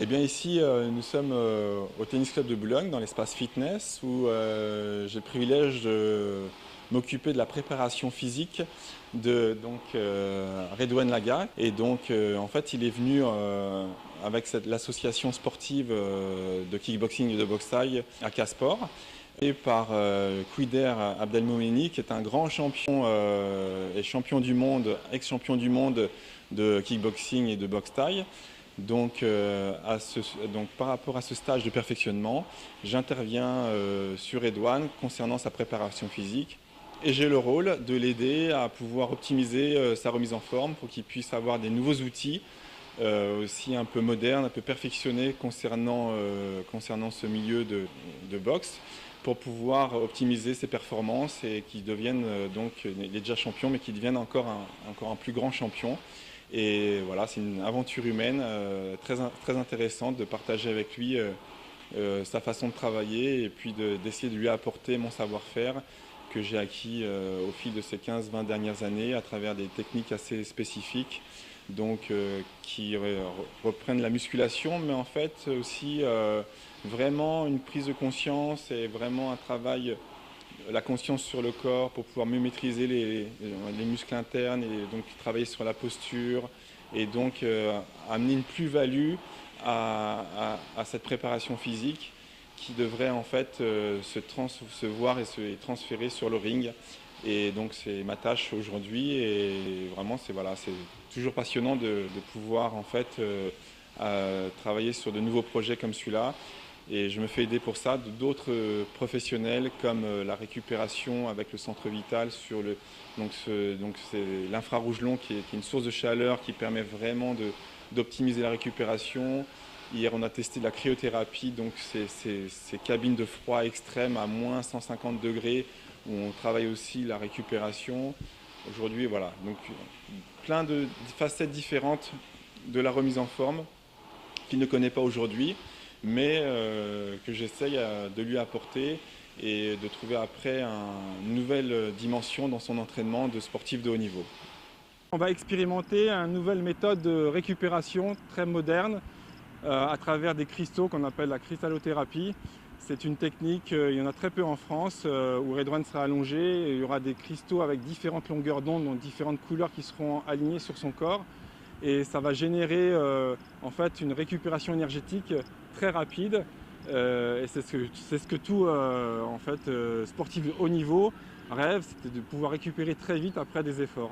Eh bien ici, nous sommes au Tennis Club de Boulogne, dans l'espace fitness, où j'ai le privilège de m'occuper de la préparation physique de Redouane Laga. Et donc en fait il est venu avec l'association sportive de kickboxing et de boxe thaï à Casport, et par Kouider Abdelmoumeni, qui est un grand champion et champion du monde, ex-champion du monde de kickboxing et de boxe thaï. Donc, par rapport à ce stage de perfectionnement, j'interviens sur Redouane concernant sa préparation physique, et j'ai le rôle de l'aider à pouvoir optimiser sa remise en forme pour qu'il puisse avoir des nouveaux outils aussi un peu modernes, un peu perfectionnés concernant ce milieu de boxe, pour pouvoir optimiser ses performances et qu'il devienne il est déjà champion, mais qu'il devienne encore un plus grand champion. Et voilà, c'est une aventure humaine très intéressante de partager avec lui sa façon de travailler, et puis d'essayer de lui apporter mon savoir-faire que j'ai acquis au fil de ces 15-20 dernières années à travers des techniques assez spécifiques, qui reprennent la musculation, mais en fait aussi vraiment une prise de conscience et vraiment un travail, la conscience sur le corps pour pouvoir mieux maîtriser les muscles internes, et donc travailler sur la posture, et donc amener une plus-value à cette préparation physique qui devrait en fait se voir et se transférer sur le ring. Et donc c'est ma tâche aujourd'hui, et vraiment c'est toujours passionnant de pouvoir en fait travailler sur de nouveaux projets comme celui-là. Et je me fais aider pour ça d'autres professionnels, comme la récupération avec le centre vital sur c'est l'infrarouge long qui est une source de chaleur qui permet vraiment d'optimiser la récupération. Hier on a testé la cryothérapie, donc ces cabines de froid extrême à moins 150 degrés, où on travaille aussi la récupération. Aujourd'hui voilà, donc plein de facettes différentes de la remise en forme qu'il ne connaît pas aujourd'hui, mais que j'essaye de lui apporter, et de trouver après une nouvelle dimension dans son entraînement de sportif de haut niveau. On va expérimenter une nouvelle méthode de récupération très moderne à travers des cristaux qu'on appelle la cristallothérapie. C'est une technique, il y en a très peu en France, où Redouane sera allongé, et il y aura des cristaux avec différentes longueurs d'onde, donc différentes couleurs qui seront alignées sur son corps. Et ça va générer en fait une récupération énergétique très rapide. Et c'est ce que tout sportif de haut niveau rêve, c'est de pouvoir récupérer très vite après des efforts.